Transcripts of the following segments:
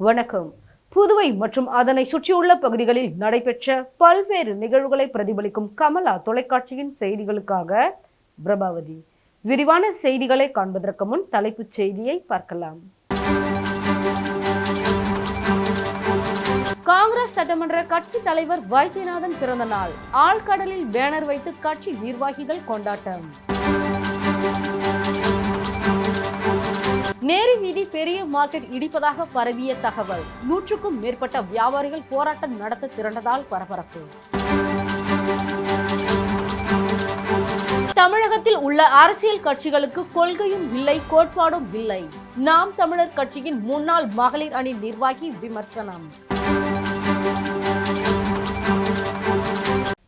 வணக்கம். புதுவை மற்றும் அதனை சுற்றியுள்ள பகுதிகளில் நடைபெற்ற பல்வேறு நிகழ்வுகளை பிரதிபலிக்கும் கமலா தொலைக்காட்சியின் செய்திகளுக்காக பிரபாவதி. விரிவான செய்திகளை காண்பதற்கு முன் தலைப்புச் செய்தியை பார்க்கலாம். காங்கிரஸ் சட்டமன்ற கட்சி தலைவர் வைத்தியநாதன் பிறந்த நாள். ஆழ்கடலில் பேனர் வைத்து கட்சி நிர்வாகிகள் கொண்டாட்டம். நேரு வீதி பெரிய மார்க்கெட் இடிப்பதாக பரவிய தகவல். 100க்கும் மேற்பட்ட வியாபாரிகள் போராட்டம் நடத்த திரண்டதால் பரபரப்பு. தமிழகத்தில் உள்ள அரசியல் கட்சிகளுக்கு கொள்கையும் இல்லை, கோட்பாடும் இல்லை. நாம் தமிழர் கட்சியின் முன்னாள் மகளிர் அணி நிர்வாகி விமர்சனம்.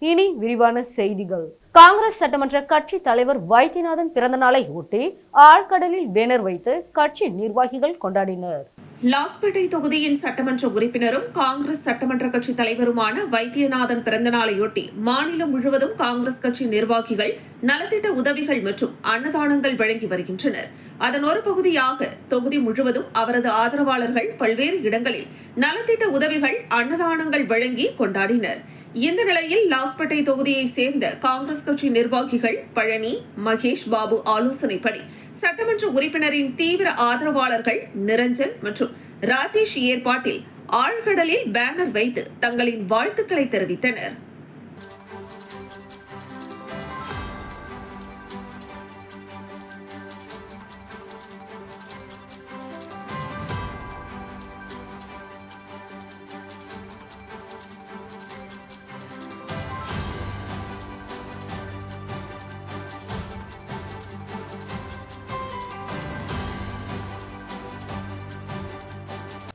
இனி விரிவான செய்திகள். காங்கிரஸ் சட்டமன்ற கட்சி தலைவர் வைத்தியநாதன் பிறந்த நாளை ஒட்டி ஆழ்கடலில் பேனர் வைத்து கட்சி நிர்வாகிகள் கொண்டாடினர். லாஸ்பேட்டை தொகுதியின் சட்டமன்ற உறுப்பினரும் காங்கிரஸ் சட்டமன்ற கட்சி தலைவருமான வைத்தியநாதன் பிறந்த நாளையொட்டி மாநிலம் முழுவதும் காங்கிரஸ் கட்சி நிர்வாகிகள் நலத்திட்ட உதவிகள் மற்றும் அன்னதானங்கள் வழங்கி வருகின்றனர். அதன் ஒரு பகுதியாக தொகுதி முழுவதும் அவரது ஆதரவாளர்கள் பல்வேறு இடங்களில் நலத்திட்ட உதவிகள், அன்னதானங்கள் வழங்கி கொண்டாடினர். இந்த நிலையில் லாஸ்பேட்டை தொகுதியை சேர்ந்த காங்கிரஸ் கட்சி நிர்வாகிகள் பழனி, மகேஷ் பாபு ஆலோசனைப்படி சட்டமன்ற உறுப்பினரின் தீவிர ஆதரவாளர்கள் நிரஞ்சன் மற்றும் ராஜேஷ் ஏற்பாட்டில் ஆழ்கடலில் பேனர் வைத்து தங்களின் வாழ்த்துக்களை தெரிவித்தனர்.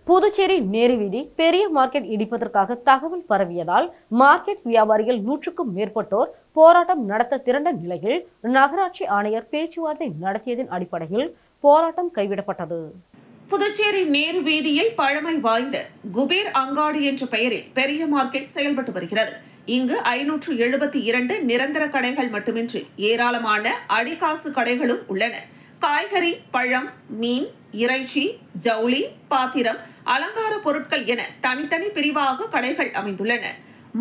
புதுச்சேரி நேரு வீதி பெரிய மார்க்கெட் இடிப்பதற்காக தகவல் பரவியதால் மார்க்கெட் வியாபாரிகள் 100க்கும் மேற்பட்டோர் போராட்டம் நடத்த திரண்ட நிலையில் நகராட்சி ஆணையர் பேச்சுவார்த்தை நடத்தியதன் அடிப்படையில் போராட்டம் கைவிடப்பட்டது. புதுச்சேரி நேரு வீதியில் பழமை வாய்ந்த குபேர் அங்காடி என்ற பெயரில் பெரிய மார்க்கெட் செயல்பட்டு வருகிறது. இங்கு 572 நிரந்தர கடைகள் மட்டுமின்றி ஏராளமான அடிகாசு கடைகளும் உள்ளன. காய்கறி, பழம், மீன், இறைச்சி, ஜவுளி, பாத்திரம், அலங்கார பொருட்கள் என தனித்தனி பிரிவாக கடைகள் அமைந்துள்ளன.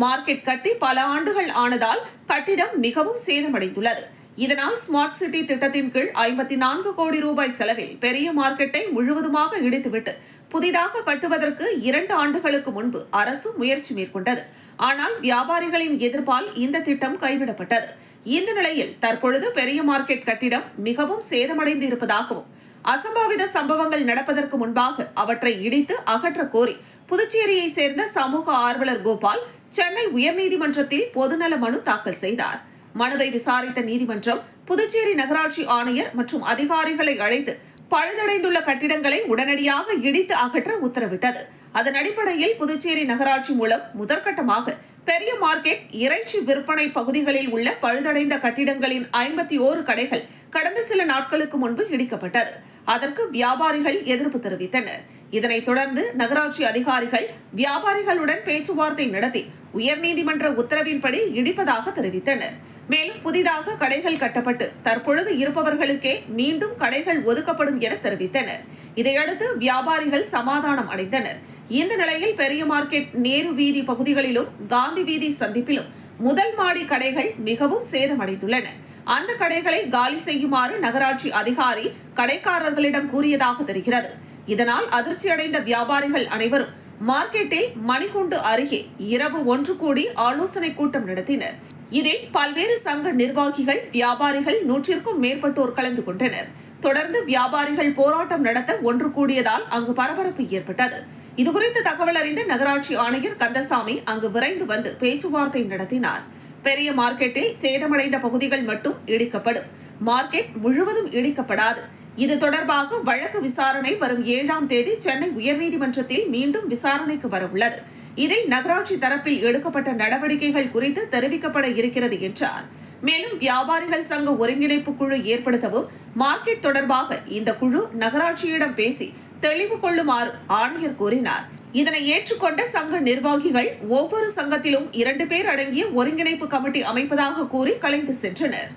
மார்க்கெட் கட்டி பல ஆண்டுகள் ஆனதால் கட்டிடம் மிகவும் சேதமடைந்துள்ளது. இதனால் ஸ்மார்ட் சிட்டி திட்டத்தின் கீழ் 54 கோடி ரூபாய் செலவில் பெரிய மார்க்கெட்டை முழுவதுமாக இடித்துவிட்டு புதிதாக கட்டுவதற்கு 2 ஆண்டுகளுக்கு முன்பு அரசு முயற்சி மேற்கொண்டது. ஆனால் வியாபாரிகளின் எதிர்ப்பால் இந்த திட்டம் கைவிடப்பட்டது. இந்த நிலையில் தற்பொழுது பெரிய மார்க்கெட் கட்டிடம் மிகவும் சேதமடைந்து இருப்பதாகவும் அசம்பாவித சம்பவங்கள் நடப்பதற்கு முன்பாக அவற்றை இடித்து அகற்ற கோரி புதுச்சேரியை சேர்ந்த சமூக ஆர்வலர் கோபால் சென்னை உயர்நீதிமன்றத்தில் பொதுநல மனு தாக்கல் செய்தார். மனுவை விசாரித்த நீதிமன்றம் புதுச்சேரி நகராட்சி ஆணையர் மற்றும் அதிகாரிகளை அழைத்து பழுதடைந்துள்ள கட்டிடங்களை உடனடியாக இடித்து அகற்ற உத்தரவிட்டது. அதன் அடிப்படையில் புதுச்சேரி நகராட்சி மூலம் முதற்கட்டமாக பெரிய மார்க்கெட், இறைச்சி விற்பனை பகுதிகளில் உள்ள பழுதடைந்த கட்டிடங்களின் 51 கடைகள் கடந்த சில நாட்களுக்கு முன்பு இடிக்கப்பட்டது. அதற்கு வியாபாரிகள் எதிர்ப்பு தெரிவித்தனர். இதனைத் தொடர்ந்து நகராட்சி அதிகாரிகள் வியாபாரிகளுடன் பேச்சுவார்த்தை நடத்தி உயர்நீதிமன்ற உத்தரவின்படி இடிப்பதாக தெரிவித்தனர். மேலும் புதிதாக கடைகள் கட்டப்பட்டு தற்பொழுது இருப்பவர்களுக்கே மீண்டும் கடைகள் ஒதுக்கப்படும் என தெரிவித்தனர். இதையடுத்து வியாபாரிகள் சமாதானம் அடைந்தனர். இந்த நிலையில் பெரிய மார்க்கெட் நேரு வீதி பகுதிகளிலும் காந்தி வீதி சந்திப்பிலும் முதல் மாடி கடைகள் மிகவும் சேதமடைந்துள்ளன. அந்த கடைகளை காலி செய்யுமாறு நகராட்சி அதிகாரி கடைக்காரர்களிடம் கூறியதாக தெரிகிறது. இதனால் அதிர்ச்சியடைந்த வியாபாரிகள் அனைவரும் மார்க்கெட்டில் மணிகுண்டு அருகே இரவு ஒன்று கூடி ஆலோசனை கூட்டம் நடத்தினர். இதில் பல்வேறு சங்க நிர்வாகிகள், வியாபாரிகள் 100க்கும் மேற்பட்டோர் கலந்து கொண்டனர். தொடர்ந்து வியாபாரிகள் போராட்டம் நடத்த ஒன்று கூடியதால் அங்கு பரபரப்பு ஏற்பட்டது. இதுகுறித்து தகவல் அறிந்த நகராட்சி ஆணையர் கந்தசாமி அங்கு விரைந்து வந்து பேச்சுவார்த்தை நடத்தினார். பெரிய மார்க்கெட்டில் சேதமடைந்த பகுதிகள் மட்டும் இடிக்கப்படும், மார்க்கெட் முழுவதும் இடிக்கப்படாது. இது தொடர்பாக வழக்கு விசாரணை வரும் 7ஆம் தேதி சென்னை உயர்நீதிமன்றத்தில் மீண்டும் விசாரணைக்கு வரவுள்ளது. இதில் நகராட்சி தரப்பில் எடுக்கப்பட்ட நடவடிக்கைகள் குறித்து தெரிவிக்கப்பட இருக்கிறது என்றார். மேலும் வியாபாரிகள் சங்க ஒருங்கிணைப்பு குழு ஏற்படுத்தவும் மார்க்கெட் தொடர்பாக இந்த குழு நகராட்சியிடம் பேசி தெளிவு கொள்ளுமாறு ஆணையர் கூறினார். இதனை ஏற்றுக்கொண்ட சங்க நிர்வாகிகள் ஒவ்வொரு சங்கத்திலும் 2 பேர் அடங்கிய ஒருங்கிணைப்பு கமிட்டி அமைப்பதாக கூறி கலைந்து சென்றனர்.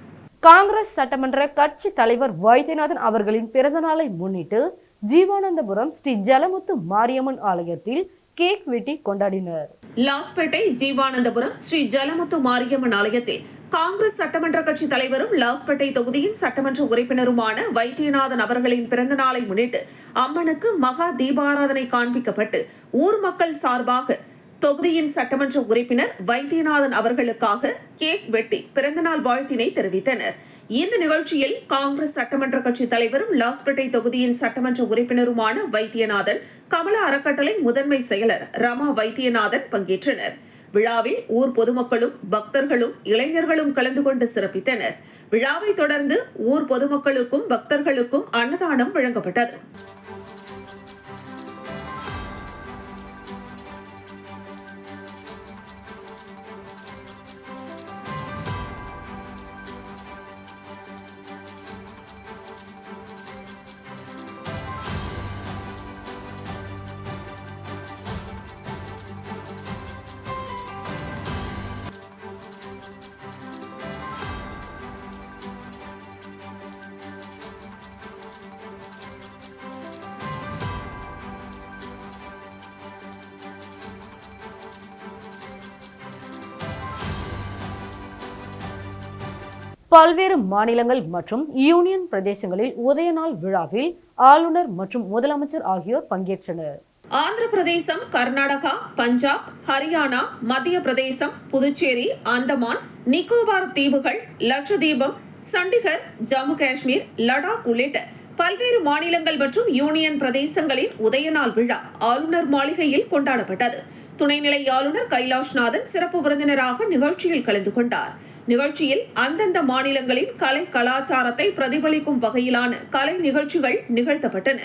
காங்கிரஸ் சட்டமன்ற கட்சி தலைவர் வைத்தியநாதன் அவர்களின் பிறந்த நாளை முன்னிட்டு ஜீவானந்தபுரம் ஸ்ரீ ஜலமுத்து மாரியம்மன் ஆலயத்தில் கேக் வெட்டி கொண்டாடினர். லாஸ்பேட்டை ஜீவானந்தபுரம் ஸ்ரீ ஜலமுத்து மாரியம்மன் ஆலயத்தில் காங்கிரஸ் சட்டமன்ற கட்சி தலைவரும் லாஸ்பேட்டை தொகுதியின் சட்டமன்ற உறுப்பினருமான வைத்தியநாதன் அவர்களின் பிறந்த நாளை முன்னிட்டு அம்மனுக்கு மகா தீபாராதனை காண்பிக்கப்பட்டு ஊர் மக்கள் சார்பாக தொகுதியின் சட்டமன்ற உறுப்பினர் வைத்தியநாதன் அவர்களுக்காக கேக் வெட்டி பிறந்தநாள் வாழ்த்தினை தெரிவித்தனர். இந்த நிகழ்ச்சியில் காங்கிரஸ் சட்டமன்ற கட்சி தலைவரும் லாஸ்பேட்டை தொகுதியின் சட்டமன்ற உறுப்பினருமான வைத்தியநாதன், கமலா அறக்கட்டளை முதன்மை செயலர் ரமா வைத்தியநாதன் பங்கேற்றனர். விழாவில் ஊர் பொதுமக்களும் பக்தர்களும் இளைஞர்களும் கலந்து கொண்டு சிறப்பித்தனர். விழாவை தொடர்ந்து ஊர் பொதுமக்களுக்கும் பக்தர்களுக்கும் அன்னதானம் வழங்கப்பட்டது. பல்வேறு மாநிலங்கள் மற்றும் யூனியன் பிரதேசங்களில் உதயநாள் விழாவில் ஆளுநர் மற்றும் முதலமைச்சர் ஆகியோர் பங்கேற்றனர். ஆந்திர பிரதேசம், கர்நாடகா, பஞ்சாப், ஹரியானா, மத்திய பிரதேசம், புதுச்சேரி, அந்தமான், நிக்கோபார் தீவுகள், லட்சதீபம், சண்டிகர், ஜம்மு காஷ்மீர், லடாக் உள்ளிட்ட பல்வேறு மாநிலங்கள் மற்றும் யூனியன் பிரதேசங்களின் உதயநாள் விழா ஆளுநர் மாளிகையில் கொண்டாடப்பட்டது. துணைநிலை ஆளுநர் கைலாஷ்நாதன் சிறப்பு விருந்தினராக நிகழ்ச்சியில் கலந்து கொண்டார். நிகழ்ச்சியில் அந்தந்த மாநிலங்களின் கலை கலாச்சாரத்தை பிரதிபலிக்கும் வகையிலான கலை நிகழ்ச்சிகள் நிகழ்த்தப்பட்டன.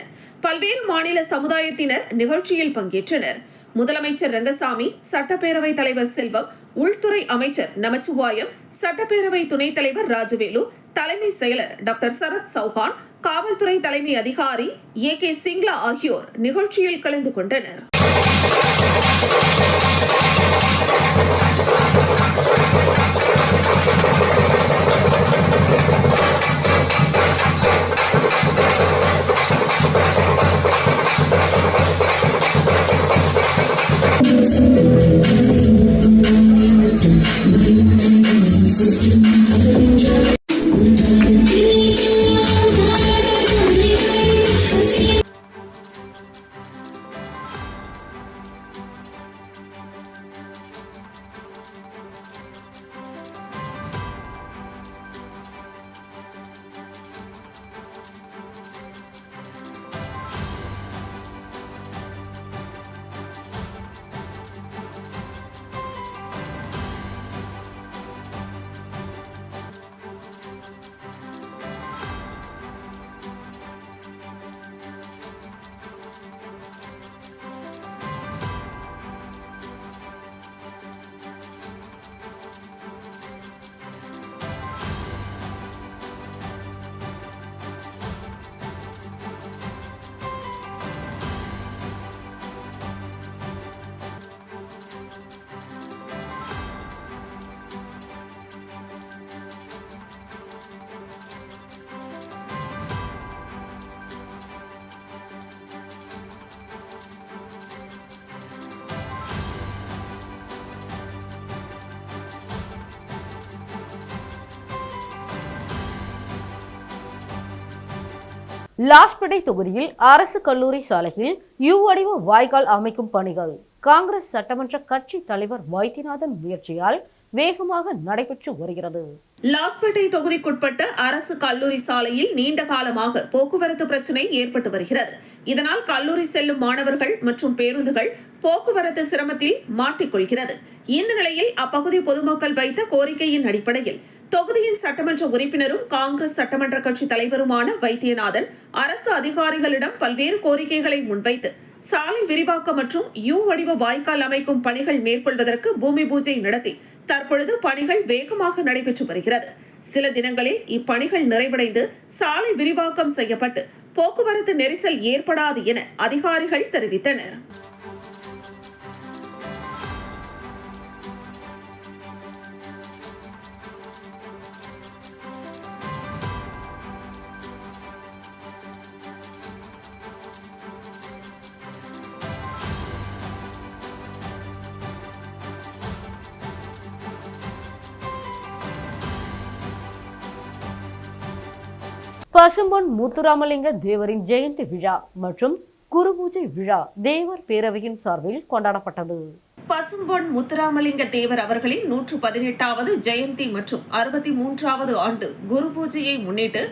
பல்வேறு மாநில சமுதாயத்தினர் நிகழ்ச்சியில் பங்கேற்றனர். முதலமைச்சர் ரங்கசாமி, சட்டப்பேரவை தலைவர் செல்வம், உள்துறை அமைச்சர் நமச்சிவாயம், சட்டப்பேரவை துணைத் தலைவர் ராஜவேலு, தலைமை செயலர் டாக்டர் சரத் சௌஹான், காவல்துறை தலைமை அதிகாரி ஏ.கே. சிங்லா ஆகியோர் நிகழ்ச்சியில் கலந்து கொண்டனர். லாஸ்பேட்டை தொகுதியில் அரசு கல்லூரி சாலையில் யூ வடிவ வாய்க்கால் அமைக்கும் பணிகள் காங்கிரஸ் சட்டமன்ற கட்சி தலைவர் வைத்தியநாதன் முயற்சியால் வேகமாக நடைபெற்று வருகிறது. லாஸ்பேட்டை தொகுதிக்குட்பட்ட அரசு கல்லூரி சாலையில் நீண்ட காலமாக போக்குவரத்து பிரச்சனை ஏற்பட்டு வருகிறது. இதனால் கல்லூரி செல்லும் மாணவர்கள் மற்றும் பேருந்துகள் போக்குவரத்து சிரமத்தில் மாட்டிக்கொள்கிறது. இந்த நிலையில் அப்பகுதி பொதுமக்கள் வைத்த கோரிக்கையின் அடிப்படையில் தொகுதியின் சட்டமன்ற உறுப்பினரும் காங்கிரஸ் சட்டமன்ற கட்சி தலைவருமான வைத்தியநாதன் அரசு அதிகாரிகளிடம் பல்வேறு கோரிக்கைகளை முன்வைத்து சாலை விரிவாக்கம் மற்றும் யூ வடிவ வாய்க்கால் அமைக்கும் பணிகள் மேற்கொள்வதற்கு பூமி பூஜை நடத்தி தற்பொழுது பணிகள் வேகமாக நடைபெற்று வருகிறது. சில தினங்களில் இப்பணிகள் நிறைவடைந்து சாலை விரிவாக்கம் செய்யப்பட்டு போக்குவரத்து நெரிசல் ஏற்படாது என அதிகாரிகள் தெரிவித்தனர். பசும்பொன் முத்துராமலிங்க தேவரின் ஜெயந்தி விழா மற்றும் குருபூஜை விழா தேவர் பேரவையின் சார்பில் கொண்டாடப்பட்டது. பசும்பொன் முத்துராமலிங்க தேவர் அவர்களின் 118வது ஜெயந்தி மற்றும் 63வது ஆண்டு குரு பூஜையை முன்னிட்டு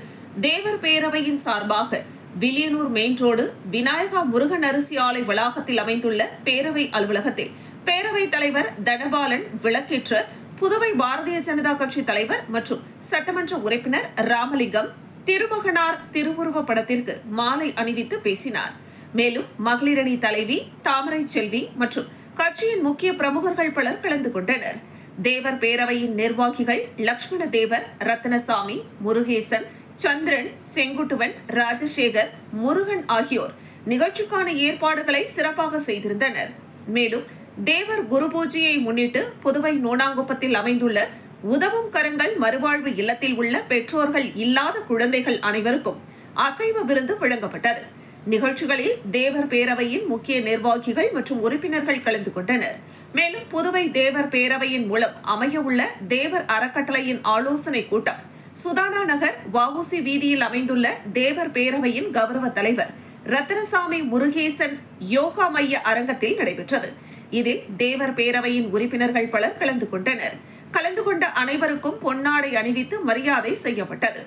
தேவர் பேரவையின் சார்பாக வில்லியனூர் மெயின் ரோடு விநாயகா முருகன் அரிசி ஆலை வளாகத்தில் அமைந்துள்ள பேரவை அலுவலகத்தில் பேரவைத் தலைவர் தனபாலன் விளக்கேற்ற புதுவை பாரதிய ஜனதா கட்சி தலைவர் மற்றும் சட்டமன்ற உறுப்பினர் ராமலிங்கம் திருமகனார் திருவுருவ படத்திற்கு மாலை அணிவித்து பேசினார். மேலும் மகளிரணி தலைவி தாமரை செல்வி மற்றும் கட்சியின் முக்கிய பிரமுகர்கள் பலர் கலந்து கொண்டனர். தேவர் பேரவையின் நிர்வாகிகள் லட்சுமண தேவர், ரத்னசாமி, முருகேசன், சந்திரன், செங்குட்டுவன், ராஜசேகர், முருகன் ஆகியோர் நிகழ்ச்சிக்கான ஏற்பாடுகளை சிறப்பாக செய்திருந்தனர். மேலும் தேவர் குரு பூஜையை முன்னிட்டு புதுவை நோனாங்குப்பத்தில் அமைந்துள்ள உதவும் கரங்கள் மறுவாழ்வு இல்லத்தில் உள்ள பெற்றோர்கள் இல்லாத குழந்தைகள் அனைவருக்கும் அசைவ விருந்து வழங்கப்பட்டது. நிகழ்ச்சிகளில் தேவர் பேரவையின் முக்கிய நிர்வாகிகள் மற்றும் உறுப்பினர்கள் கலந்து கொண்டனர். மேலும் புதுவை தேவர் பேரவையின் மூலம் அமைய உள்ள தேவர் அறக்கட்டளையின் ஆலோசனை கூட்டம் சுதானா நகர் வஉசி வீதியில் அமைந்துள்ள தேவர் பேரவையின் கௌரவ தலைவர் ரத்னசாமி முருகேசன் யோகா மைய அரங்கத்தில் நடைபெற்றது. இதில் தேவர் பேரவையின் உறுப்பினர்கள் பலர் கலந்து கொண்டனர். கலந்து கொண்ட அனைவருக்கும் பொன்னாடை அணிவித்து மரியாதை செய்யப்பட்டது.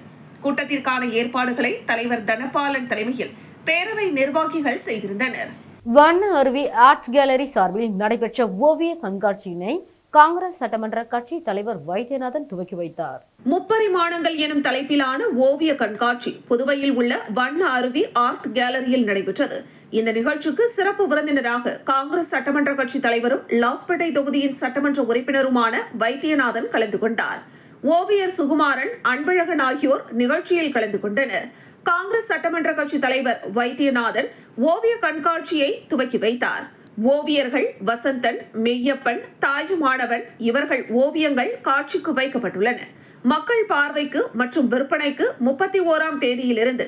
கூட்டத்திற்கான ஏற்பாடுகளை தலைவர் தனபாலன் தலைமையில் பேரவை நிர்வாகிகள் செய்திருந்தனர். வண்ண அருவி ஆர்ட்ஸ் கேலரி சார்பில் நடைபெற்ற ஓவிய கண்காட்சியினை காங்கிரஸ் சட்டமன்ற கட்சி தலைவர் வைத்தியநாதன் துவக்கி வைத்தார். முப்பரிமாணங்கள் எனும் தலைப்பிலான ஓவிய கண்காட்சி புதுவையில் உள்ள வண்ண அருவி ஆர்ட் கேலரியில் நடைபெற்றது. இந்த நிகழ்ச்சிக்கு சிறப்பு விருந்தினராக காங்கிரஸ் சட்டமன்ற கட்சி தலைவரும் லாஸ்பேட்டை தொகுதியின் சட்டமன்ற உறுப்பினருமான வைத்தியநாதன் கலந்து கொண்டார். ஓவியர் சுகுமாரன், அன்பழகன் ஆகியோர் நிகழ்ச்சியில் கலந்து கொண்டனர். காங்கிரஸ் சட்டமன்ற கட்சி தலைவர் வைத்தியநாதன் ஓவிய கண்காட்சியை துவக்கி வைத்தார். ஓவியர்கள் வசந்தன், மெய்யப்பன், தாயுமானவன் இவர்கள் ஓவியங்கள் காட்சிக்கு வைக்கப்பட்டுள்ளன. மக்கள் பார்வைக்கு மற்றும் விற்பனைக்கு 31ஆம் தேதியிலிருந்து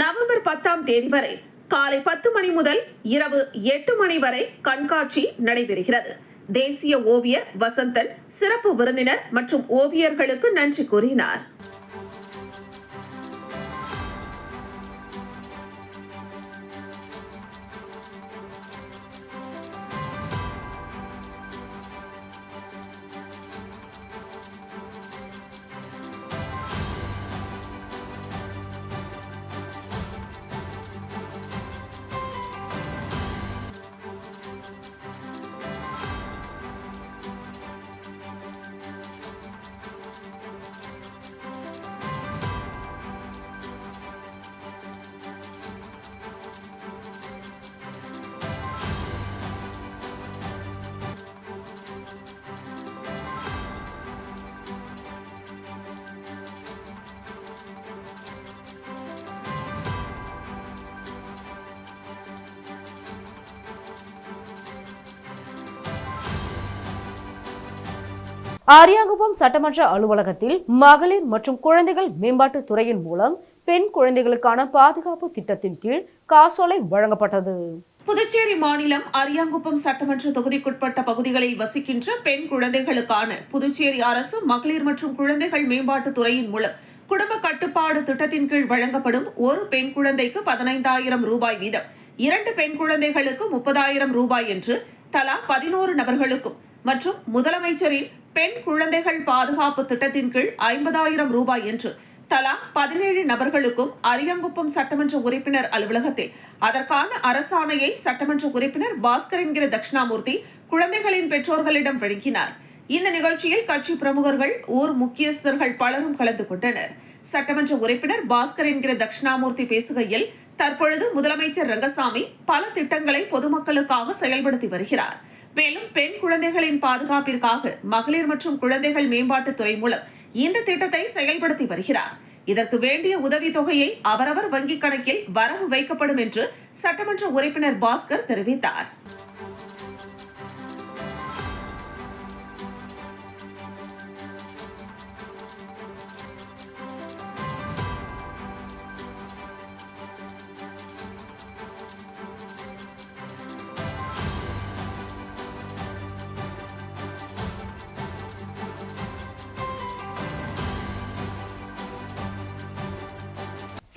நவம்பர் 10ஆம் தேதி வரை காலை 10 மணி முதல் இரவு 8 மணி வரை கண்காட்சி நடைபெறுகிறது. தேசிய ஓவியர் வசந்தன் சிறப்பு விருந்தினர் மற்றும் ஓவியர்களுக்கு நன்றி கூறினார். அரியாங்குப்பம் சட்டமன்ற அலுவலகத்தில் மகளிர் மற்றும் குழந்தைகள் மேம்பாட்டு துறையின் மூலம் பெண் குழந்தைகளுக்கான பாதுகாப்பு திட்டத்தின் கீழ் காசோலை வழங்கப்பட்டது. புதுச்சேரி மாநிலம் அரியாங்குப்பம் சட்டமன்ற தொகுதிக்குட்பட்ட பகுதிகளில் வசிக்கின்ற பெண் குழந்தைகளுக்கான புதுச்சேரி அரசு மகளிர் மற்றும் குழந்தைகள் மேம்பாட்டு துறையின் மூலம் குடும்ப கட்டுப்பாடு திட்டத்தின் கீழ் வழங்கப்படும் ஒரு பெண் குழந்தைக்கு 15,000 ரூபாய் வீதம், 2 பெண் குழந்தைகளுக்கு 30,000 ரூபாய் என்று தலா 11 நபர்களுக்கும் மற்றும் முதலமைச்சரின் பெண் குழந்தைகள் பாதுகாப்பு திட்டத்தின் கீழ் 50,000 ரூபாய் என்று தலா 17 நபர்களுக்கும் அரியாங்குப்பம் சட்டமன்ற உறுப்பினர் அலுவலகத்தில் அதற்கான அரசாணையை சட்டமன்ற உறுப்பினர் பாஸ்கர் என்கிற தட்சிணாமூர்த்தி குழந்தைகளின் பெற்றோர்களிடம் வழங்கினார். இந்த நிகழ்ச்சியில் கட்சி பிரமுகர்கள், ஊர் முக்கியஸ்தர்கள் பலரும் கலந்து கொண்டனர். சட்டமன்ற உறுப்பினர் பாஸ்கர் என்கிற தட்சிணாமூர்த்தி பேசுகையில், தற்பொழுது முதலமைச்சர் ரங்கசாமி பல திட்டங்களை பொதுமக்களுக்காக செயல்படுத்தி வருகிறார். மேலும் பெண் குழந்தைகளின் பாதுகாப்பிற்காக மகளிர் மற்றும் குழந்தைகள் மேம்பாட்டுத் துறை மூலம் இந்த திட்டத்தை செயல்படுத்தி வருகிறார். இதற்கு வேண்டிய உதவி தொகையை அவரவர் வங்கிக் கணக்கில் வரவு வைக்கப்படும் என்று சட்டமன்ற உறுப்பினர் பாஸ்கர் தெரிவித்தார்.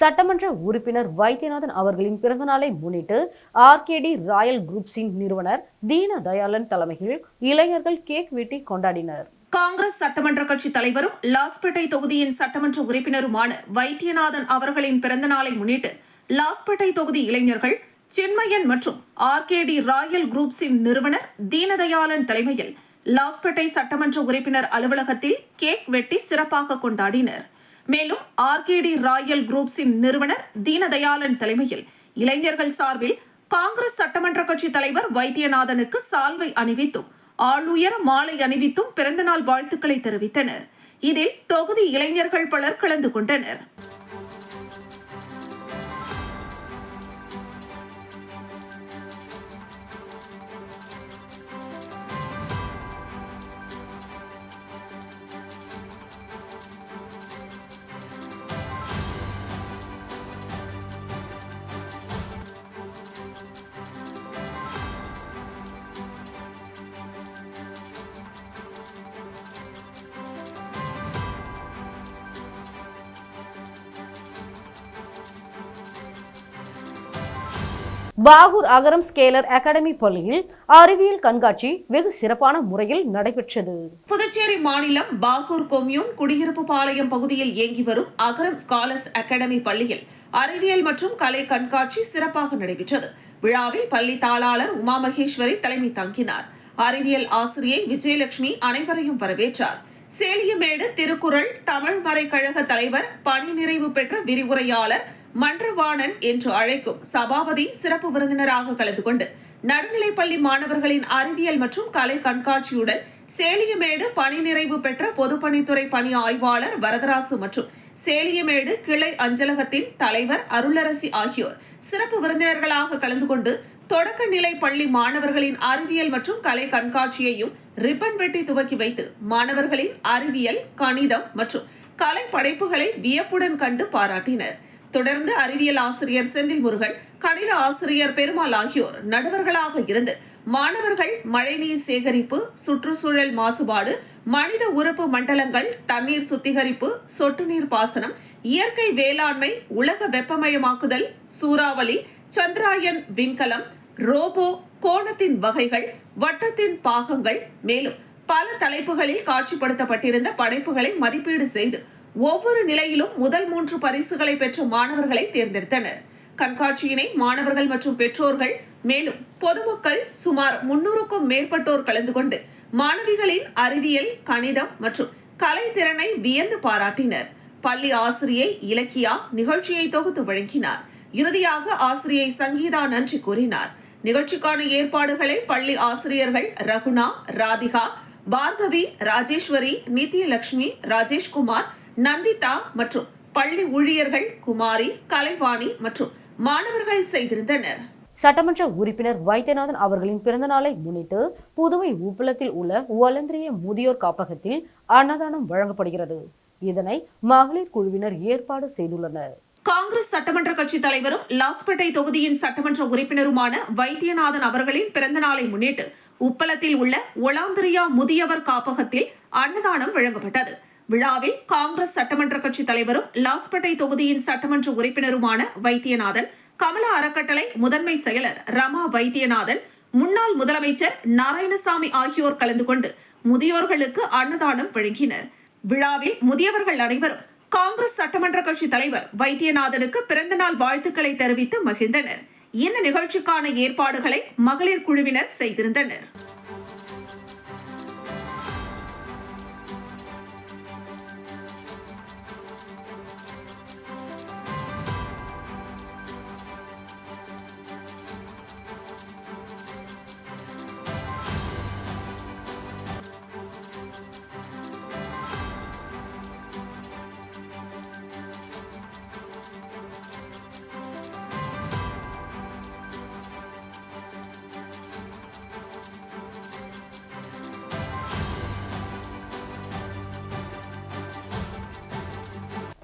சட்டமன்ற உறுப்பினர் வைத்தியநாதன் அவர்களின் பிறந்தநாளை முன்னிட்டு ஆர்கேடி ராயல் குரூப்ஸின் நிறுவனர் தீன தயாளன் தலைமையில் இளைஞர்கள் கேக் வெட்டி கொண்டாடினர். காங்கிரஸ் சட்டமன்ற கட்சி தலைவரும் லாஸ்பேட்டை தொகுதியின் சட்டமன்ற உறுப்பினருமான வைத்தியநாதன் அவர்களின் பிறந்தநாளை முன்னிட்டு லாஸ்பேட்டை தொகுதி இளைஞர்கள் சின்மயன் மற்றும் ஆர்கேடி ராயல் குரூப்ஸின் நிறுவனர் தீனதயாளன் தலைமையில் லாஸ்பேட்டை சட்டமன்ற உறுப்பினர் அலுவலகத்தில் கேக் வெட்டி சிறப்பாக கொண்டாடினர். மேலும் ஆர்கேடி ராயல் குரூப்ஸின் நிறுவனர் தீனதயாளன் தலைமையில் இளைஞர்கள் சார்பில் காங்கிரஸ் சட்டமன்ற கட்சி தலைவர் வைத்தியநாதனுக்கு சால்வை அணிவித்தும் ஆளுயர மாலை அணிவித்தும் பிறந்தநாள் வாழ்த்துக்களை தெரிவித்தனர். இதில் தொகுதி இளைஞர்கள் பலர் கலந்து கொண்டனர். பாகூர் அகரம் ஸ்கேலர் அகாடமி பள்ளியில் அறிவியல் கண்காட்சி வெகு சிறப்பான முறையில் நடைபெற்றது. புதுச்சேரி மாநிலம் பாகூர் கொம்யூன் குடியிருப்பு பாளையம் பகுதியில் இயங்கி வரும் அகரம் ஸ்காலர்ஸ் அகாடமி பள்ளியில் அறிவியல் மற்றும் கலை கண்காட்சி சிறப்பாக நடைபெற்றது. விழாவில் பள்ளி தாளாளர் உமா மகேஸ்வரி தலைமை தாங்கினார். அறிவியல் ஆசிரியை விஜயலட்சுமி அனைவரையும் வரவேற்றார். சேலியமேடு திருக்குறள் தமிழ் மறைக்கழக தலைவர் பணி நிறைவு பெற்ற விரிவுரையாளர் மன்றவாணன் என்று அழைக்கும் சபாபதி சிறப்பு விருந்தினராக கலந்து கொண்டு நடுநிலைப்பள்ளி மாணவர்களின் அறிவியல் மற்றும் கலை கண்காட்சியுடன் சேலியமேடு பணி நிறைவு பெற்ற பொதுப்பணித்துறை பணி ஆய்வாளர் வரதராசு மற்றும் சேலியமேடு கிளை அஞ்சலகத்தின் தலைவர் அருளரசி ஆகியோர் சிறப்பு விருந்தினர்களாக கலந்து கொண்டு தொடக்க நிலை பள்ளி மாணவர்களின் அறிவியல் மற்றும் கலை கண்காட்சியையும் ரிப்பன் வெட்டி துவக்கி வைத்து மாணவர்களின் அறிவியல், கணிதம் மற்றும் கலை படைப்புகளை வியப்புடன் கண்டு பாராட்டினர். தொடர்ந்து அறிவியல் ஆசிரியர் செந்தில் முருகன், கணித ஆசிரியர் பெருமாள் ஆகியோர் நடுவர்களாக இருந்து மாணவர்கள் மழைநீர் சேகரிப்பு, சுற்றுச்சூழல் மாசுபாடு, மனித உறுப்பு மண்டலங்கள், தண்ணீர் சுத்திகரிப்பு, சொட்டு நீர் பாசனம், இயற்கை வேளாண்மை, உலக வெப்பமயமாக்குதல், சூறாவளி, சந்திராயன் விண்கலம், ரோபோ, கோணத்தின் வகைகள், வட்டத்தின் பாகங்கள், மேலும் பல தலைப்புகளில் காட்சிப்படுத்தப்பட்டிருந்த படைப்புகளை மதிப்பீடு செய்து ஒவ்வொரு நிலையிலும் முதல் 3 பரிசுகளை பெற்ற மாணவர்களை தேர்ந்தெடுத்தனர். கண்காட்சியினை மாணவர்கள் மற்றும் பெற்றோர்கள் மேலும் பொதுமக்கள் சுமார் 300க்கும் மேற்பட்டோர் கலந்து கொண்டு மாணவிகளின் அறிவியல், கணிதம் மற்றும் கலை திறனை வியந்து பாராட்டினர். பள்ளி ஆசிரியை இலக்கியா நிகழ்ச்சியை தொகுத்து வழங்கினார். இறுதியாக ஆசிரியை சங்கீதா நன்றி கூறினார். நிகழ்ச்சிக்கான ஏற்பாடுகளை பள்ளி ஆசிரியர்கள் ரகுணா, ராதிகா, பார்கவி, ராஜேஸ்வரி, நித்யலட்சுமி, ராஜேஷ்குமார், நந்திதா மற்றும் பள்ளி ஊழியர்கள் குமாரி, கலைவாணி மற்றும் மாணவர்கள் செய்திருந்தனர். சட்டமன்ற உறுப்பினர் வைத்தியநாதன் அவர்களின் பிறந்தநாளை முன்னிட்டு புதுவை உப்பளத்தில் உள்ள ஒலந்திரிய முதியோர் காப்பகத்தில் அன்னதானம் வழங்கப்படுகிறது. இதனை மகளிர் குழுவினர் ஏற்பாடு செய்துள்ளனர். காங்கிரஸ் சட்டமன்ற கட்சி தலைவரும் லாஸ்பேட்டை தொகுதியின் சட்டமன்ற உறுப்பினருமான வைத்தியநாதன் அவர்களின் பிறந்தநாளை முன்னிட்டு உப்பளத்தில் உள்ள ஒலாந்திரியா முதியவர் காப்பகத்தில் அன்னதானம் வழங்கப்பட்டது. விழாவில் காங்கிரஸ் சட்டமன்ற கட்சி தலைவரும் லாஸ்பேட்டை தொகுதியின் சட்டமன்ற உறுப்பினருமான வைத்தியநாதன், கமலா அறக்கட்டளை முதன்மை செயலர் ரமா வைத்தியநாதன், முன்னாள் முதலமைச்சர் நாராயணசாமி ஆகியோர் கலந்து கொண்டு முதியோர்களுக்கு அன்னதானம் வழங்கினர். விழாவில் முதியவர்கள் அனைவரும் காங்கிரஸ் சட்டமன்ற கட்சி தலைவர் வைத்தியநாதனுக்கு பிறந்தநாள் வாழ்த்துக்களை தெரிவித்து மகிழ்ந்தனர். இந்த நிகழ்ச்சிக்கான ஏற்பாடுகளை மகளிர் குழுவினர் செய்திருந்தனர்.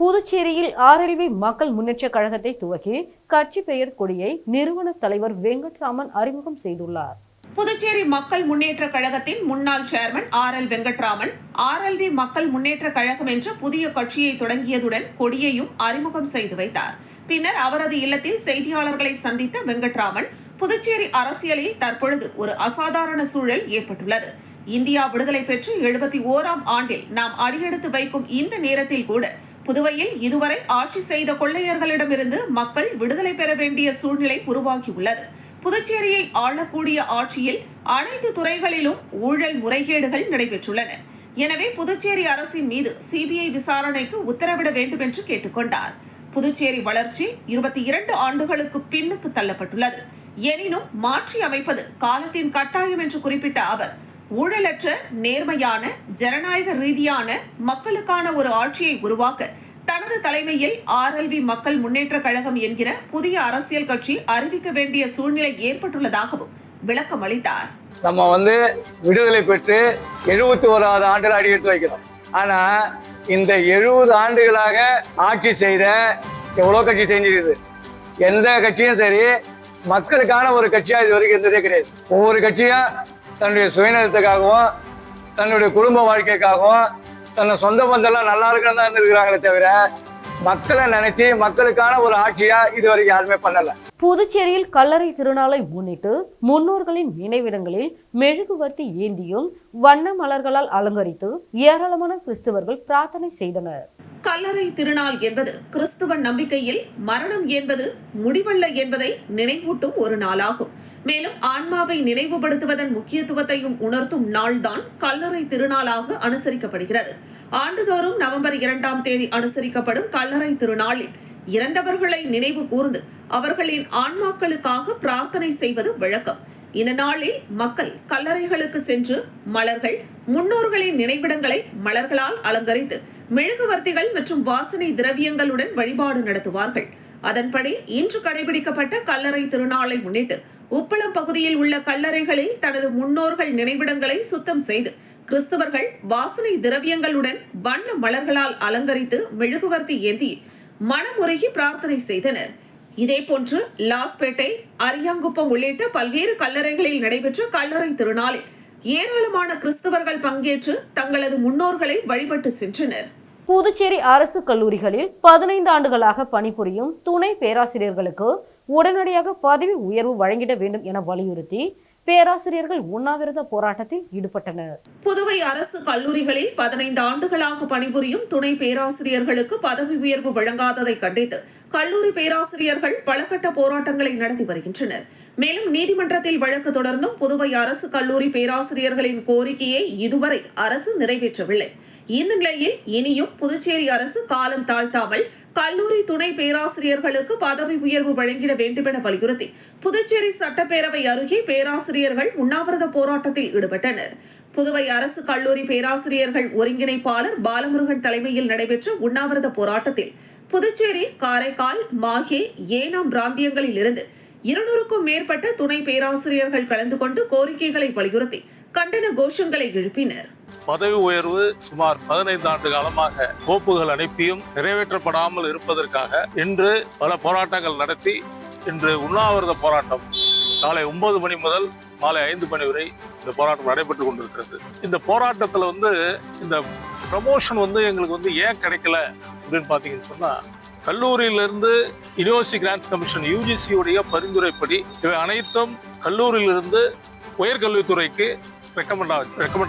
புதுச்சேரியில் ஆர்எல்வி மக்கள் முன்னேற்ற கழகத்தை துவக்கி கட்சி பெயர் கொடியை நிறுவன தலைவர் வெங்கட்ராமன் அறிமுகம் செய்துள்ளார். புதுச்சேரி மக்கள் முன்னேற்ற கழகத்தின் முன்னாள் சேர்மன் RL வெங்கட்ராமன் RLV மக்கள் முன்னேற்ற கழகம் என்ற புதிய கட்சியை தொடங்கியதுடன் கொடியையும் அறிமுகம் செய்து வைத்தார். பின்னர் அவரது இல்லத்தில் செய்தியாளர்களை சந்தித்த வெங்கட்ராமன், புதுச்சேரி அரசியலில் தற்பொழுது ஒரு அசாதாரண சூழல் ஏற்பட்டுள்ளது. இந்தியா விடுதலை பெற்று 71ஆம் ஆண்டில் நாம் அடியெடுத்து வைக்கும் இந்த நேரத்தில் கூட புதுவையில் இதுவரை ஆட்சி செய்த கொள்ளையர்களிடமிருந்து மக்கள் விடுதலை பெற வேண்டிய சூழ்நிலை உருவாகியுள்ளது. புதுச்சேரியை ஆளக்கூடிய ஆட்சியில் அனைத்து துறைகளிலும் ஊழல் முறைகேடுகள் நடைபெற்றுள்ளன. எனவே புதுச்சேரி அரசின் மீது சிபிஐ விசாரணைக்கு உத்தரவிட வேண்டும் என்று கேட்டுக்கொண்டார். புதுச்சேரி வளர்ச்சி 22 ஆண்டுகளுக்கு பின்னுக்கு தள்ளப்பட்டுள்ளது. எனினும் மாற்றி அமைப்பது காலத்தின் கட்டாயம் என்று குறிப்பிட்ட அவர், ஊழலற்ற, நேர்மையான, ஜனநாயக ரீதியான மக்களுக்கான ஒரு ஆட்சியை உருவாக்க தனது தலைமையில் RLV மக்கள் முன்னேற்ற கழகம் என்கிற புதிய அரசியல் கட்சி அறிவிக்க வேண்டிய சூழ்நிலை ஏற்பட்டுள்ளதாகவும் விளக்கம் அளித்தார். நம்ம விடுதலை பெற்று 71வது ஆண்டில் அடியெடுத்து வைக்கிறோம். ஆனா இந்த 70 ஆண்டுகளாக ஆட்சி செய்த எவ்வளோ கட்சி செஞ்சிருக்குது. எந்த கட்சியும் சரி மக்களுக்கான ஒரு கட்சியா இது வரைக்கும் இருந்ததே கிடையாது. ஒவ்வொரு கட்சியும் தன்னுடைய சுயநலத்துக்காகவும் தன்னுடைய குடும்ப வாழ்க்கைக்காகவும் தன்னை சொந்த பந்தெல்லாம் நல்லா இருக்கணும் தான் இருந்திருக்கிறாங்களே தவிர மக்களை நினைச்சு மக்களுக்கான ஒரு ஆட்சியா இது வரைக்கும் யாருமே பண்ணல. புதுச்சேரியில் கல்லறை திருநாளை முன்னிட்டு முன்னோர்களின் நினைவிடங்களில் மெழுகுவர்த்தி ஏந்தியும் வண்ண மலர்களால் அலங்கரித்து ஏராளமான கிறிஸ்தவர்கள் பிரார்த்தனை செய்தனர். கல்லறை திருநாள் என்பது கிறிஸ்துவ நம்பிக்கையில் மரணம் என்பது முடிவல்ல என்பதை நினைவூட்டும் ஒரு நாளாகும். மேலும் ஆன்மாவை நினைவுபடுத்துவதன் முக்கியத்துவத்தையும் உணர்த்தும் நாள்தான் கல்லறை திருநாளாக அனுசரிக்கப்படுகிறது. ஆண்டுதோறும் நவம்பர் 2ஆம் தேதி அனுசரிக்கப்படும் கல்லறை திருநாளில் இறந்தவர்களை நினைவு கூர்ந்து அவர்களின் ஆன்மாக்களுக்காக பிரார்த்தனை செய்வது வழக்கம். இந்த நாளில் மக்கள் கல்லறைகளுக்கு சென்று மலர்கள், முன்னோர்களின் நினைவிடங்களை மலர்களால் அலங்கரித்து மெழுகுவர்த்திகள் மற்றும் வாசனை திரவியங்களுடன் வழிபாடு நடத்துவார்கள். அதன்படி இன்று கடைபிடிக்கப்பட்ட கல்லறை திருநாளை முன்னிட்டு உப்பளம் பகுதியில் உள்ள கல்லறைகளில் தனது முன்னோர்கள் நினைவிடங்களை சுத்தம் செய்து கிறிஸ்தவர்கள் வாசனை திரவியங்களுடன் வண்ண மலர்களால் அலங்கரித்து மெழுகுவர்த்தி ஏந்தி மனமுருகி பிரார்த்தனை செய்தனர். இதேபோன்று லாஸ்பேட்டை, அரியாங்குப்பம் உள்ளிட்ட பல்வேறு கல்லறைகளில் நடைபெற்ற கல்லறை திருநாளில் ஏராளமான கிறிஸ்தவர்கள் பங்கேற்று தங்களது முன்னோர்களை வழிபட்டு சென்றனர். புதுச்சேரி அரசு கல்லூரிகளில் 15 ஆண்டுகளாக பணிபுரியும் துணை பேராசிரியர்களுக்கு உடனடியாக பதவி உயர்வு வழங்கிட வேண்டும் என வலியுறுத்தி பேராசிரியர்கள் உண்ணாவிரத போராட்டத்தில் ஈடுபட்டனர். புதுவை அரசு கல்லூரிகளில் 15 ஆண்டுகளாக பணிபுரியும் துணை பேராசிரியர்களுக்கு பதவி உயர்வு வழங்காததை கண்டித்து கல்லூரி பேராசிரியர்கள் பலகட்ட போராட்டங்களை நடத்தி வருகின்றனர். மேலும் நீதிமன்றத்தில் வழக்கு தொடர்ந்தும் புதுவை அரசு கல்லூரி பேராசிரியர்களின் கோரிக்கையை இதுவரை அரசு நிறைவேற்றவில்லை. இந்த நிலையில் இனியும் புதுச்சேரி அரசு காலம் தாழ்த்தாமல் கல்லூரி துணை பேராசிரியர்களுக்கு பதவி உயர்வு வழங்கிட வேண்டும் என வலியுறுத்தி புதுச்சேரி சட்டப்பேரவை அருகே பேராசிரியர்கள் உண்ணாவிரத போராட்டத்தில் ஈடுபட்டனர். புதுவை அரசு கல்லூரி பேராசிரியர்கள் ஒருங்கிணைப்பாளர் பாலமுருகன் தலைமையில் நடைபெற்ற உண்ணாவிரத போராட்டத்தில் புதுச்சேரி, காரைக்கால், மாஹே, ஏனாம் பிராந்தியங்களில் இருந்து 200க்கும் மேற்பட்ட துணை பேராசிரியர்கள் கலந்து கொண்டு கோரிக்கைகளை வலியுறுத்தி கண்டன கோஷங்களை எழுப்பினர். பதவி உயர்வு சுமார் 15 ஆண்டு காலமாக கோப்புகள் அனுப்பியும் நிறைவேற்றப்படாமல் இருப்பதற்காக இன்று பல போராட்டங்கள் நடத்தி இன்று உண்ணாவிரத போராட்டம் காலை 9 மணி முதல் மாலை 5 மணி வரை இந்த போராட்டம் நடைபெற்றுக் கொண்டிருக்கிறது. இந்த போராட்டத்தில் இந்த ப்ரமோஷன் எங்களுக்கு ஏன் கிடைக்கல அப்படின்னு பார்த்தீங்கன்னு சொன்னா, கல்லூரியிலிருந்து யூனிவர்சிட்டி கிராண்ட்ஸ் கமிஷன் UGC-உடைய பரிந்துரைப்படி இவை அனைத்தும் கல்லூரியிலிருந்து உயர்கல்வித்துறைக்கு ரெக்கமெண்ட்